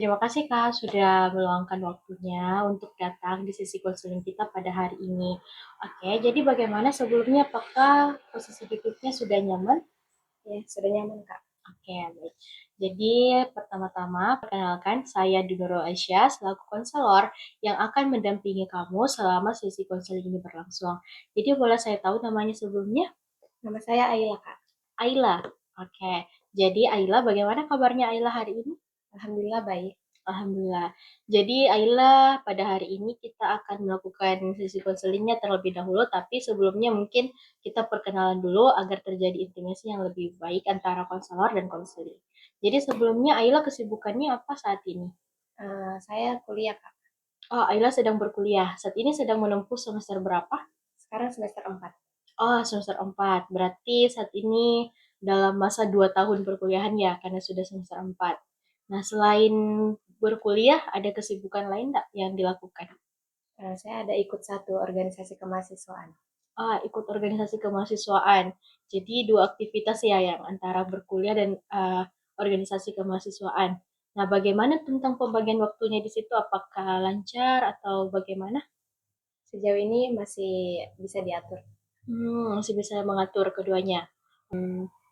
Terima kasih Kak sudah meluangkan waktunya untuk datang di sesi konseling kita pada hari ini. Oke, jadi bagaimana sebelumnya apakah posisi duduknya sudah nyaman? Ya, sudah nyaman, Kak. Oke, baik. Jadi pertama-tama perkenalkan saya Dunuro Aisyah selaku konselor yang akan mendampingi kamu selama sesi konseling ini berlangsung. Jadi boleh saya tahu namanya sebelumnya? Nama saya Ayla, Kak. Ayla. Oke. Jadi Ayla, bagaimana kabarnya Ayla hari ini? Alhamdulillah baik. Alhamdulillah. Jadi Ayla, pada hari ini kita akan melakukan sesi konselingnya terlebih dahulu, tapi sebelumnya mungkin kita perkenalan dulu agar terjadi intimasi yang lebih baik antara konselor dan konseling. Jadi sebelumnya Ayla kesibukannya apa saat ini? Saya kuliah, Kak. Oh, Ayla sedang berkuliah. Saat ini sedang menempuh semester berapa? Sekarang semester 4. Oh, semester 4. Berarti saat ini dalam masa 2 tahun perkuliahan ya, karena sudah semester 4. Nah, selain berkuliah, ada kesibukan lain nggak yang dilakukan? Saya ada ikut satu organisasi kemahasiswaan. Ah, ikut organisasi kemahasiswaan. Jadi dua aktivitas ya yang antara berkuliah dan organisasi kemahasiswaan. Nah, bagaimana tentang pembagian waktunya di situ? Apakah lancar atau bagaimana? Sejauh ini masih bisa diatur. Masih bisa mengatur keduanya.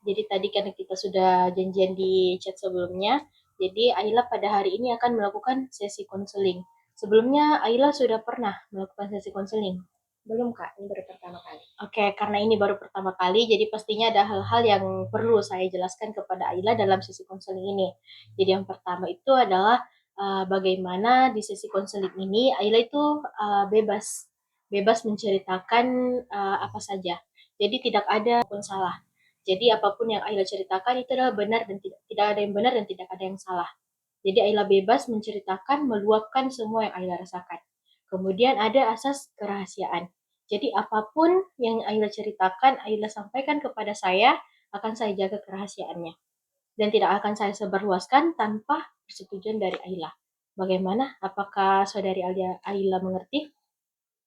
Jadi tadi karena kita sudah janjian di chat sebelumnya, jadi Ayla pada hari ini akan melakukan sesi konseling. Sebelumnya Ayla sudah pernah melakukan sesi konseling. Belum, Kak. Ini baru pertama kali. Oke, karena ini baru pertama kali, jadi pastinya ada hal-hal yang perlu saya jelaskan kepada Ayla dalam sesi konseling ini. Jadi yang pertama itu adalah bagaimana di sesi konseling ini Ayla itu bebas, bebas menceritakan apa saja. Jadi tidak ada pun salah. Jadi apapun yang Ayla ceritakan itu adalah benar dan tidak ada yang benar dan tidak ada yang salah. Jadi Ayla bebas menceritakan, meluapkan semua yang Ayla rasakan. Kemudian ada asas kerahasiaan. Jadi apapun yang Ayla ceritakan, Ayla sampaikan kepada saya, akan saya jaga kerahasiaannya. Dan tidak akan saya sebarluaskan tanpa persetujuan dari Ayla. Bagaimana? Apakah saudari Ayla mengerti?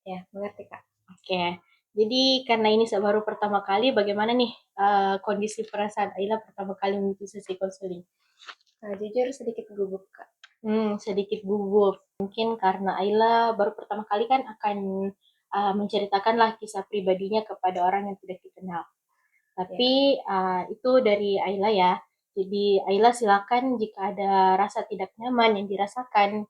Ya, mengerti, Kak. Oke. Jadi karena ini baru pertama kali, bagaimana nih kondisi perasaan Ayla pertama kali mengikuti sesi konseling? Jujur sedikit gugup, Kak. Sedikit gugup. Mungkin karena Ayla baru pertama kali kan akan menceritakanlah kisah pribadinya kepada orang yang tidak dikenal. Ya, Tapi itu dari Ayla ya. Jadi Ayla silakan jika ada rasa tidak nyaman yang dirasakan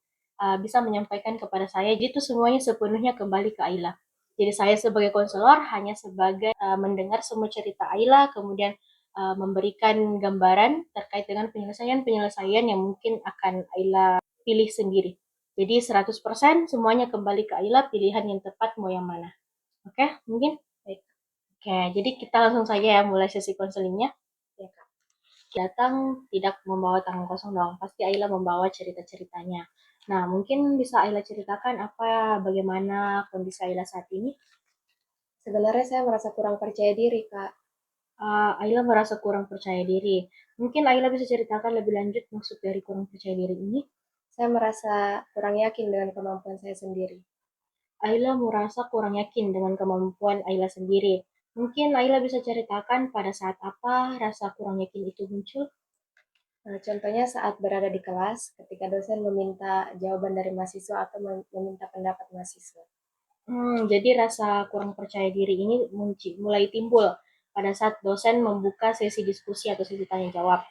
bisa menyampaikan kepada saya. Jadi itu semuanya sepenuhnya kembali ke Ayla. Jadi saya sebagai konselor hanya sebagai mendengar semua cerita Ayla, kemudian memberikan gambaran terkait dengan penyelesaian-penyelesaian yang mungkin akan Ayla pilih sendiri. Jadi 100% semuanya kembali ke Ayla, pilihan yang tepat mau yang mana. Oke, mungkin? baik. Oke, jadi kita langsung saja ya mulai sesi konselingnya. Ya, Kak. Datang tidak membawa tangan kosong dong, pasti Ayla membawa cerita-ceritanya. Nah, mungkin bisa Ayla ceritakan apa bagaimana kondisi Ayla saat ini? Sebenarnya saya merasa kurang percaya diri, Kak. Ayla merasa kurang percaya diri. Mungkin Ayla bisa ceritakan lebih lanjut maksud dari kurang percaya diri ini? Saya merasa kurang yakin dengan kemampuan saya sendiri. Ayla merasa kurang yakin dengan kemampuan Ayla sendiri. Mungkin Ayla bisa ceritakan pada saat apa rasa kurang yakin itu muncul? Contohnya saat berada di kelas, ketika dosen meminta jawaban dari mahasiswa atau meminta pendapat mahasiswa. Jadi rasa kurang percaya diri ini mulai timbul pada saat dosen membuka sesi diskusi atau sesi tanya jawab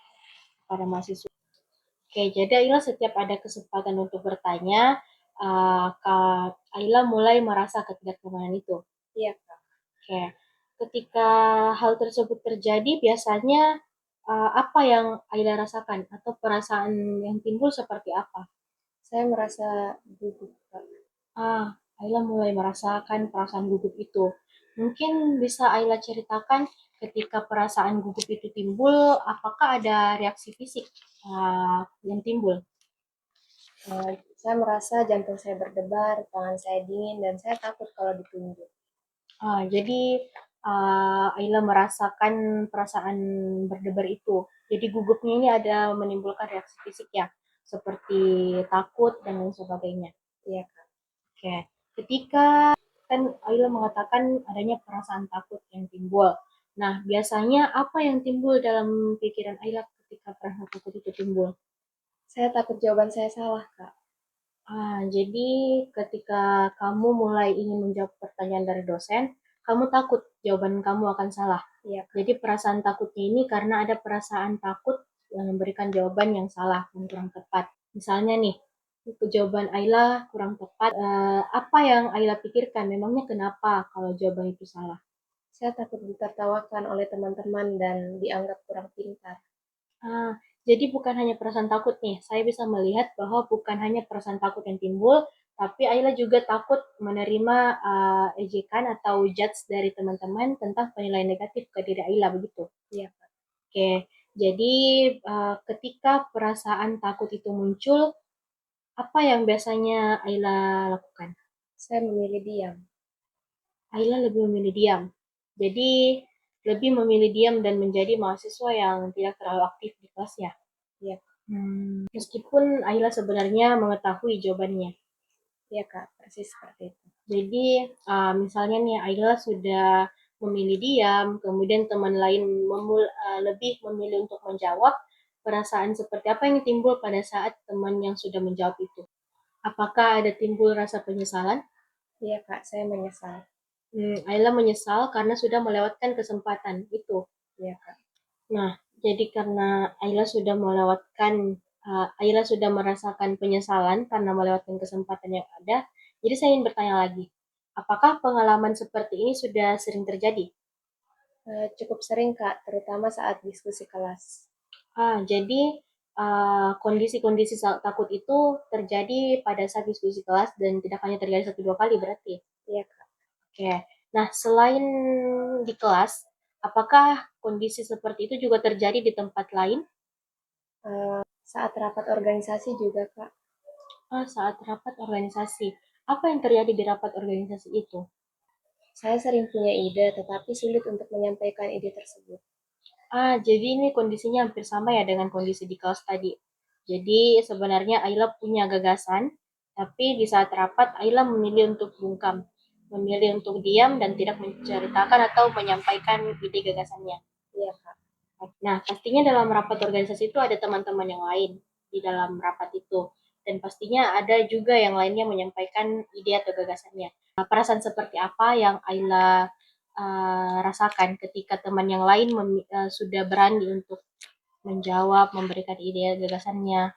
pada mahasiswa. Oke, jadi Ayla setiap ada kesempatan untuk bertanya, Kak Ayla mulai merasa ketidaknyamanan itu. Iya, Kak. Oke, ketika hal tersebut terjadi, biasanya apa yang Ayla rasakan atau perasaan yang timbul seperti apa? Saya merasa gugup, Kak. Ayla mulai merasakan perasaan gugup itu. Mungkin bisa Ayla ceritakan ketika perasaan gugup itu timbul, apakah ada reaksi fisik yang timbul? Saya merasa jantung saya berdebar, tangan saya dingin, dan saya takut kalau ditunjuk. Jadi Ayla merasakan perasaan berdebar itu. Jadi gugupnya ini ada menimbulkan reaksi fisik ya, seperti takut dan lain sebagainya. Iya, Kak. Oke, ketika kan Ayla mengatakan adanya perasaan takut yang timbul. Nah, biasanya apa yang timbul dalam pikiran Ayla ketika perasaan takut itu timbul? Saya takut jawaban saya salah, Kak. Jadi ketika kamu mulai ingin menjawab pertanyaan dari dosen, kamu takut jawaban kamu akan salah. Iya, Kak. Jadi perasaan takutnya ini karena ada perasaan takut yang memberikan jawaban yang salah dan kurang tepat. Misalnya nih, jawaban Ayla kurang tepat. Apa yang Ayla pikirkan? Memangnya kenapa kalau jawaban itu salah? Saya takut ditertawakan oleh teman-teman dan dianggap kurang pintar. Ah, jadi bukan hanya perasaan takut nih. Saya bisa melihat bahwa bukan hanya perasaan takut yang timbul, tapi Ayla juga takut menerima ejekan atau judge dari teman-teman tentang penilaian negatif ke diri Ayla begitu. Iya, Kak. Oke, jadi ketika perasaan takut itu muncul, apa yang biasanya Ayla lakukan? Saya memilih diam. Ayla lebih memilih diam. Jadi lebih memilih diam dan menjadi mahasiswa yang tidak terlalu aktif di kelas ya. Iya, Meskipun Ayla sebenarnya mengetahui jawabannya. iya, Kak. Persis seperti itu. Jadi misalnya nih Ayla sudah memilih diam, kemudian teman lain lebih memilih untuk menjawab, perasaan seperti apa yang timbul pada saat teman yang sudah menjawab itu? Apakah ada timbul rasa penyesalan? Iya, Kak. Saya menyesal. Ayla menyesal karena sudah melewatkan kesempatan itu. Iya, Kak. Nah, jadi karena Ayla sudah merasakan penyesalan karena melewatkan kesempatan yang ada. Jadi saya ingin bertanya lagi, apakah pengalaman seperti ini sudah sering terjadi? Cukup sering, Kak, terutama saat diskusi kelas. Jadi kondisi-kondisi takut itu terjadi pada saat diskusi kelas dan tidak hanya terjadi satu dua kali berarti. Iya, Kak. Oke. Nah, selain di kelas, apakah kondisi seperti itu juga terjadi di tempat lain? Saat rapat organisasi juga, Kak. Saat rapat organisasi. Apa yang terjadi di rapat organisasi itu? Saya sering punya ide, tetapi sulit untuk menyampaikan ide tersebut. Jadi ini kondisinya hampir sama ya dengan kondisi di kelas tadi. Jadi sebenarnya Ayla punya gagasan, tapi di saat rapat Ayla memilih untuk bungkam, memilih untuk diam dan tidak menceritakan atau menyampaikan ide gagasannya. Iya, Kak. Nah, pastinya dalam rapat organisasi itu ada teman-teman yang lain di dalam rapat itu. Dan pastinya ada juga yang lainnya menyampaikan ide atau gagasannya. Perasaan seperti apa yang Ayla rasakan ketika teman yang lain sudah berani untuk menjawab, memberikan ide gagasannya.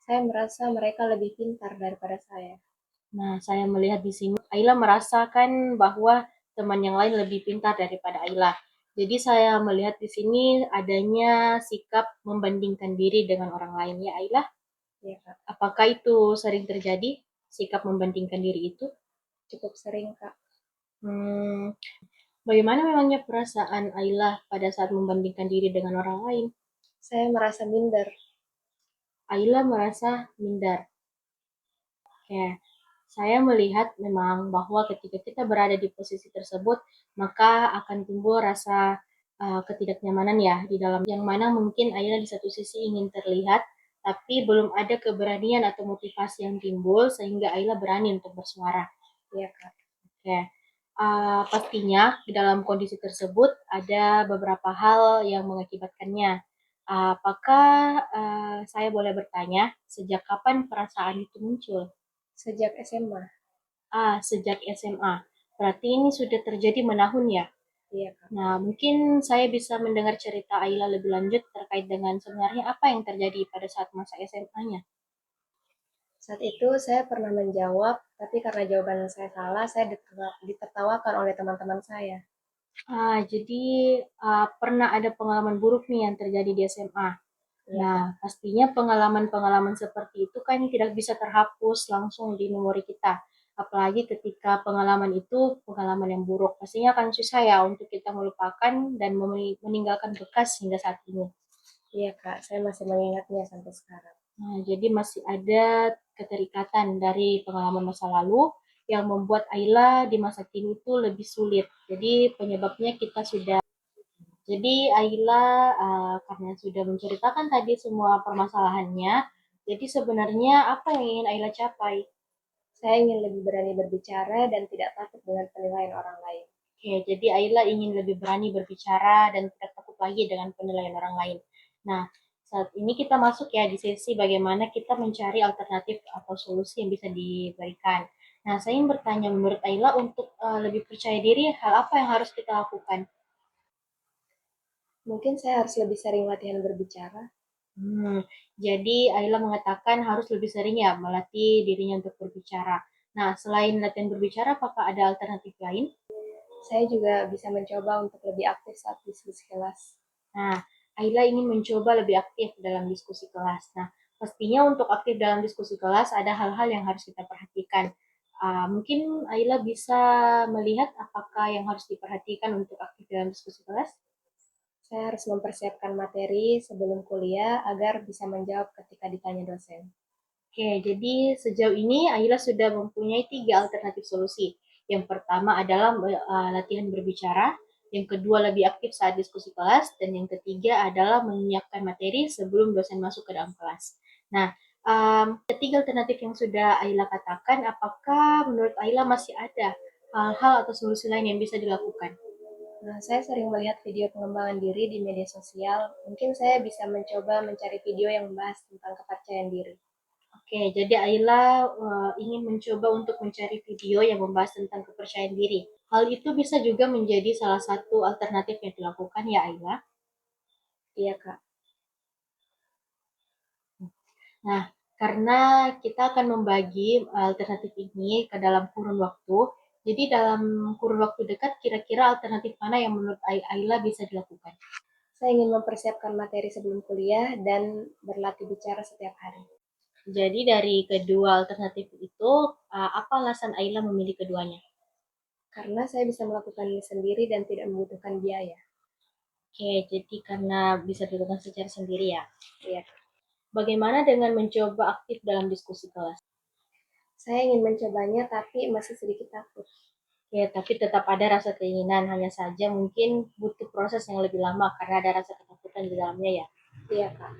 Saya merasa mereka lebih pintar daripada saya. Nah, saya melihat di sini Ayla merasakan bahwa teman yang lain lebih pintar daripada Ayla. Jadi saya melihat di sini adanya sikap membandingkan diri dengan orang lain ya Ayla. Iya, Kak. Apakah itu sering terjadi sikap membandingkan diri itu? Cukup sering, Kak. Hmm, Bagaimana memangnya perasaan Ayla pada saat membandingkan diri dengan orang lain? Saya merasa minder. Ayla merasa minder. Ya, saya melihat memang bahwa ketika kita berada di posisi tersebut, maka akan timbul rasa ketidaknyamanan ya di dalam yang mana mungkin Ayla di satu sisi ingin terlihat, tapi belum ada keberanian atau motivasi yang timbul sehingga Ayla berani untuk bersuara. Iya, Kak. Ya, pastinya di dalam kondisi tersebut ada beberapa hal yang mengakibatkannya. Apakah saya boleh bertanya, sejak kapan perasaan itu muncul? Sejak SMA. Sejak SMA. Berarti ini sudah terjadi menahun ya? Iya, Kak. Nah, mungkin saya bisa mendengar cerita Ayla lebih lanjut terkait dengan sebenarnya apa yang terjadi pada saat masa SMA-nya. Saat itu saya pernah menjawab, tapi karena jawaban saya salah, saya ditertawakan oleh teman-teman saya. Jadi pernah ada pengalaman buruk nih yang terjadi di SMA. Iya, Nah, Kak. pastinya pengalaman-pengalaman seperti itu kan tidak bisa terhapus langsung di memori kita. Apalagi ketika pengalaman itu pengalaman yang buruk. Pastinya akan susah ya untuk kita melupakan dan meninggalkan bekas hingga saat ini. Iya, Kak. Saya masih mengingatnya sampai sekarang. Nah, jadi masih ada keterikatan dari pengalaman masa lalu yang membuat Ayla di masa kini itu lebih sulit. Jadi penyebabnya kita sudah. Jadi Ayla karena sudah menceritakan tadi semua permasalahannya, jadi sebenarnya apa yang ingin Ayla capai? Saya ingin lebih berani berbicara dan tidak takut dengan penilaian orang lain. Oke, jadi Ayla ingin lebih berani berbicara dan tidak takut lagi dengan penilaian orang lain. Nah, Saat ini kita masuk ya di sesi bagaimana kita mencari alternatif atau solusi yang bisa diberikan. Nah, saya ingin bertanya menurut Ayla untuk lebih percaya diri, hal apa yang harus kita lakukan? Mungkin saya harus lebih sering latihan berbicara, Hmm, jadi Ayla mengatakan harus lebih sering ya melatih dirinya untuk berbicara. Nah, selain latihan berbicara, apakah ada alternatif lain? saya juga bisa mencoba untuk lebih aktif saat diskusi kelas. Nah, Ayla ingin mencoba lebih aktif dalam diskusi kelas. Nah, pastinya untuk aktif dalam diskusi kelas ada hal-hal yang harus kita perhatikan. Mungkin Ayla bisa melihat apakah yang harus diperhatikan untuk aktif dalam diskusi kelas. Saya harus mempersiapkan materi sebelum kuliah agar bisa menjawab ketika ditanya dosen. Oke, jadi sejauh ini Ayla sudah mempunyai tiga alternatif solusi. Yang pertama adalah latihan berbicara, yang kedua lebih aktif saat diskusi kelas, dan yang ketiga adalah menyiapkan materi sebelum dosen masuk ke dalam kelas. Nah, ketiga alternatif yang sudah Ayla katakan, apakah menurut Ayla masih ada hal-hal atau solusi lain yang bisa dilakukan? Nah, saya sering melihat video pengembangan diri di media sosial. Mungkin saya bisa mencoba mencari video yang membahas tentang kepercayaan diri. Oke, jadi Ayla ingin mencoba untuk mencari video yang membahas tentang kepercayaan diri. Hal itu bisa juga menjadi salah satu alternatif yang dilakukan ya Ayla. Iya, Kak. Nah, karena kita akan membagi alternatif ini ke dalam kurun waktu, jadi dalam kurun waktu dekat kira-kira alternatif mana yang menurut Ayla bisa dilakukan? Saya ingin mempersiapkan materi sebelum kuliah dan berlatih bicara setiap hari. Jadi dari kedua alternatif itu, apa alasan Ayla memilih keduanya? Karena saya bisa melakukannya sendiri dan tidak membutuhkan biaya. Oke, jadi karena bisa dilakukan secara sendiri ya. Iya. Bagaimana dengan mencoba aktif dalam diskusi kelas? Saya ingin mencobanya tapi masih sedikit takut. Ya, tapi tetap ada rasa keinginan, hanya saja mungkin butuh proses yang lebih lama karena ada rasa ketakutan di dalamnya ya. Iya, Kak.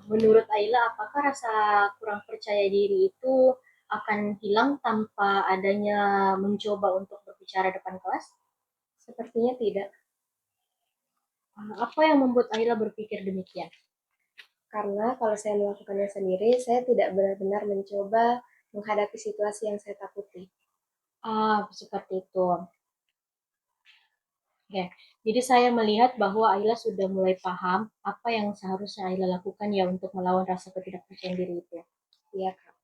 Menurut Ayla, apakah rasa kurang percaya diri itu akan hilang tanpa adanya mencoba untuk berbicara depan kelas? Sepertinya tidak. Apa yang membuat Ayla berpikir demikian? Karena kalau saya melakukannya sendiri, saya tidak benar-benar mencoba menghadapi situasi yang saya takuti. Seperti itu. Oke, jadi saya melihat bahwa Ayla sudah mulai paham apa yang seharusnya Ayla lakukan ya untuk melawan rasa ketidakpercayaan diri itu. Iya, Kak.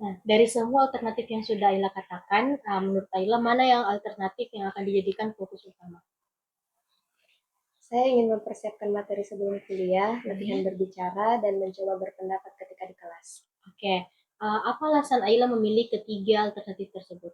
Nah, dari semua alternatif yang sudah Ayla katakan, menurut Ayla mana yang alternatif yang akan dijadikan fokus utama? Saya ingin mempersiapkan materi sebelum kuliah, latihan berbicara, dan mencoba berpendapat ketika di kelas. Oke, apa alasan Ayla memilih ketiga alternatif tersebut?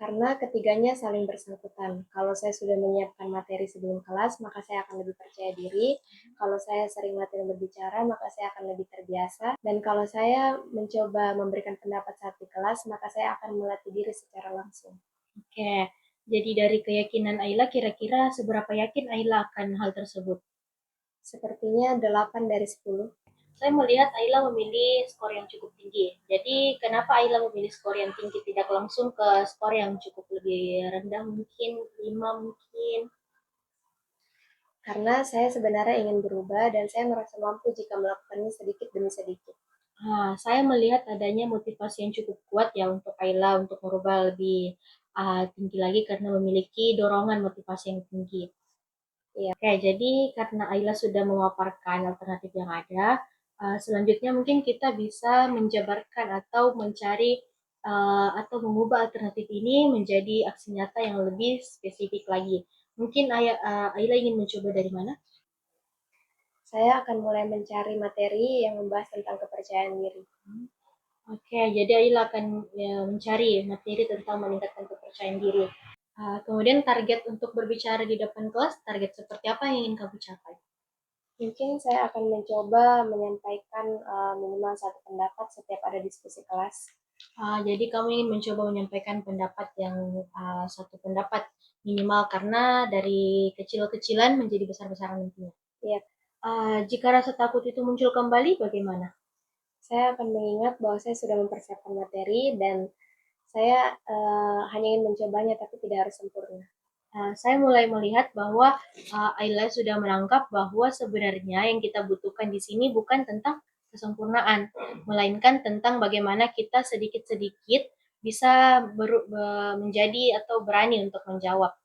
Karena ketiganya saling bersangkutan. Kalau saya sudah menyiapkan materi sebelum kelas, maka saya akan lebih percaya diri. Kalau saya sering latihan berbicara, maka saya akan lebih terbiasa. Dan kalau saya mencoba memberikan pendapat saat di kelas, maka saya akan melatih diri secara langsung. Oke, jadi dari keyakinan Ayla, kira-kira seberapa yakin Ayla akan hal tersebut? Sepertinya 8 dari 10. Saya melihat Ayla memilih skor yang cukup tinggi. Jadi, kenapa Ayla memilih skor yang tinggi? Tidak langsung ke skor yang cukup lebih rendah mungkin, 5 mungkin. Karena saya sebenarnya ingin berubah dan saya merasa mampu jika melakukannya sedikit demi sedikit. Saya melihat adanya motivasi yang cukup kuat ya untuk Ayla untuk merubah lebih tinggi lagi karena memiliki dorongan motivasi yang tinggi. Iya, Oke, jadi karena Ayla sudah memaparkan alternatif yang ada, selanjutnya mungkin kita bisa menjabarkan atau mencari atau mengubah alternatif ini menjadi aksi nyata yang lebih spesifik lagi. Mungkin Ayla ingin mencoba dari mana? saya akan mulai mencari materi yang membahas tentang kepercayaan diri. Oke, jadi Ayla akan mencari materi tentang meningkatkan kepercayaan diri. Kemudian target untuk berbicara di depan kelas, target seperti apa yang ingin kamu capai? Mungkin saya akan mencoba menyampaikan minimal satu pendapat setiap ada diskusi kelas. Jadi kamu ingin mencoba menyampaikan pendapat yang satu pendapat minimal karena dari kecil-kecilan menjadi besar-besaran nantinya. Ya, Jika rasa takut itu muncul kembali, bagaimana? saya akan mengingat bahwa saya sudah mempersiapkan materi dan saya hanya ingin mencobanya tapi tidak harus sempurna. Saya mulai melihat bahwa Ayla sudah menangkap bahwa sebenarnya yang kita butuhkan di sini bukan tentang kesempurnaan, melainkan tentang bagaimana kita sedikit-sedikit bisa menjadi atau berani untuk menjawab.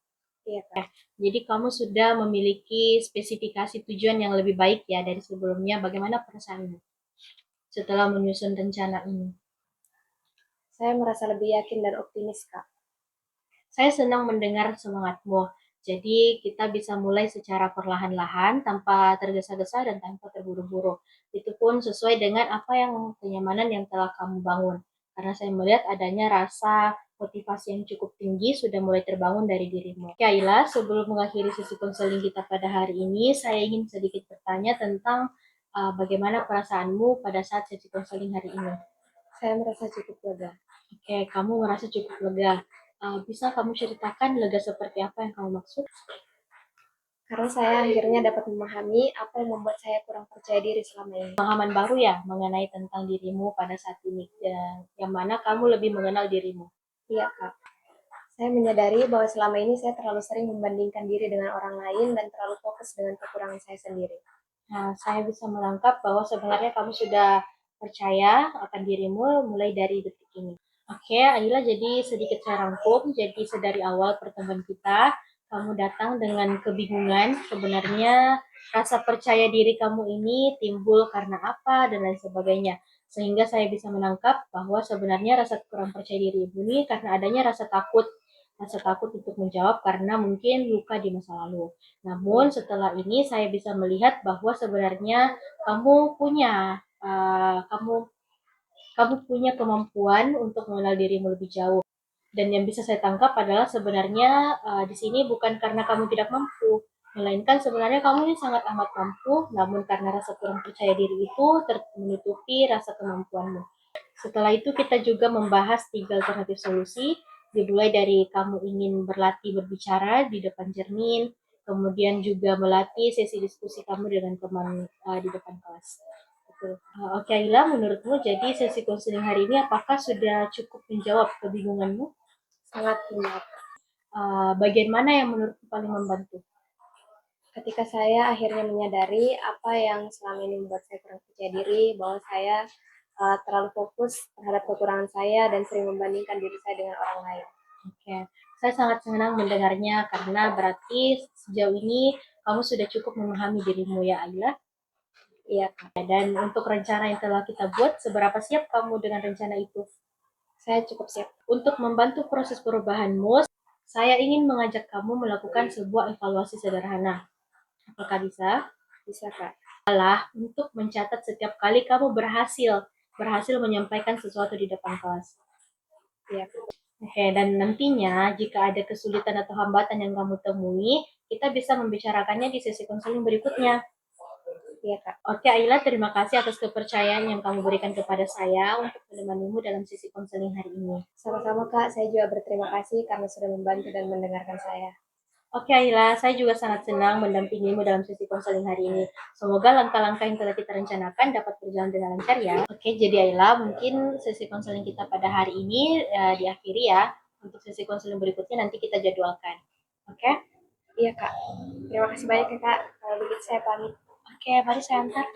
Iya, Kak. Jadi kamu sudah memiliki spesifikasi tujuan yang lebih baik ya dari sebelumnya. Bagaimana perasaanmu setelah menyusun rencana ini? Saya merasa lebih yakin dan optimis, Kak. Saya senang mendengar semangatmu. Jadi kita bisa mulai secara perlahan-lahan tanpa tergesa-gesa dan tanpa terburu-buru. Itu pun sesuai dengan apa yang kenyamanan yang telah kamu bangun. Karena saya melihat adanya rasa motivasi yang cukup tinggi sudah mulai terbangun dari dirimu. Kaila, sebelum mengakhiri sesi konseling kita pada hari ini, saya ingin sedikit bertanya tentang bagaimana perasaanmu pada saat sesi konseling hari ini. Saya merasa cukup lega. Oke, kamu merasa cukup lega. Bisa kamu ceritakan lega seperti apa yang kamu maksud? Karena saya akhirnya dapat memahami apa yang membuat saya kurang percaya diri selama ini. Pemahaman baru ya mengenai tentang dirimu pada saat ini, dan yang mana kamu lebih mengenal dirimu. Iya, Kak. Saya menyadari bahwa selama ini saya terlalu sering membandingkan diri dengan orang lain dan terlalu fokus dengan kekurangan saya sendiri. Nah, saya bisa menangkap bahwa sebenarnya kamu sudah percaya akan dirimu mulai dari detik ini. Oke, Ayla, jadi sedikit saya rangkum. Jadi sedari awal pertemuan kita, kamu datang dengan kebingungan. Sebenarnya rasa percaya diri kamu ini timbul karena apa dan lain sebagainya. Sehingga saya bisa menangkap bahwa sebenarnya rasa kurang percaya diri ibu ini karena adanya rasa takut untuk menjawab karena mungkin luka di masa lalu. Namun setelah ini saya bisa melihat bahwa sebenarnya kamu punya uh, kamu kamu punya kemampuan untuk mengenal dirimu lebih jauh. Dan yang bisa saya tangkap adalah sebenarnya di sini bukan karena kamu tidak mampu, melainkan sebenarnya kamu ini sangat amat mampu, namun karena rasa kurang percaya diri itu menutupi rasa kemampuanmu. Setelah itu kita juga membahas 3 alternatif solusi, dimulai dari kamu ingin berlatih berbicara di depan cermin, kemudian juga melatih sesi diskusi kamu dengan teman di depan kelas. Oke, Ayla, menurutmu jadi sesi konseling hari ini apakah sudah cukup menjawab kebingunganmu? Sangat benar. Bagian mana yang menurutmu paling membantu? Ketika saya akhirnya menyadari apa yang selama ini membuat saya kurang percaya diri, bahwa saya terlalu fokus terhadap kekurangan saya dan sering membandingkan diri saya dengan orang lain. Oke, saya sangat senang mendengarnya karena berarti sejauh ini kamu sudah cukup memahami dirimu ya, Ayla. Iya, Kak. Dan untuk rencana yang telah kita buat, seberapa siap kamu dengan rencana itu? Saya cukup siap. Untuk membantu proses perubahanmu, saya ingin mengajak kamu melakukan sebuah evaluasi sederhana. Apakah bisa? Bisa, Kak. Untuk mencatat setiap kali kamu berhasil menyampaikan sesuatu di depan kelas. Iya, Kak. Oke, dan nantinya jika ada kesulitan atau hambatan yang kamu temui, kita bisa membicarakannya di sesi konseling berikutnya. Iya, Kak. Oke, Ayla, terima kasih atas kepercayaan yang kamu berikan kepada saya untuk menemanimu dalam sesi konseling hari ini. Sama-sama, Kak. Saya juga berterima kasih karena sudah membantu dan mendengarkan saya. Oke, Ayla, saya juga sangat senang mendampingimu dalam sesi konseling hari ini. Semoga langkah-langkah yang telah kita rencanakan dapat berjalan dengan lancar ya. Oke, jadi Ayla, mungkin sesi konseling kita pada hari ini diakhiri ya. Untuk sesi konseling berikutnya nanti kita jadwalkan. Oke? Iya, Kak. Terima kasih banyak ya, Kak. Kalau begitu saya pamit. Oke, mari saya antar.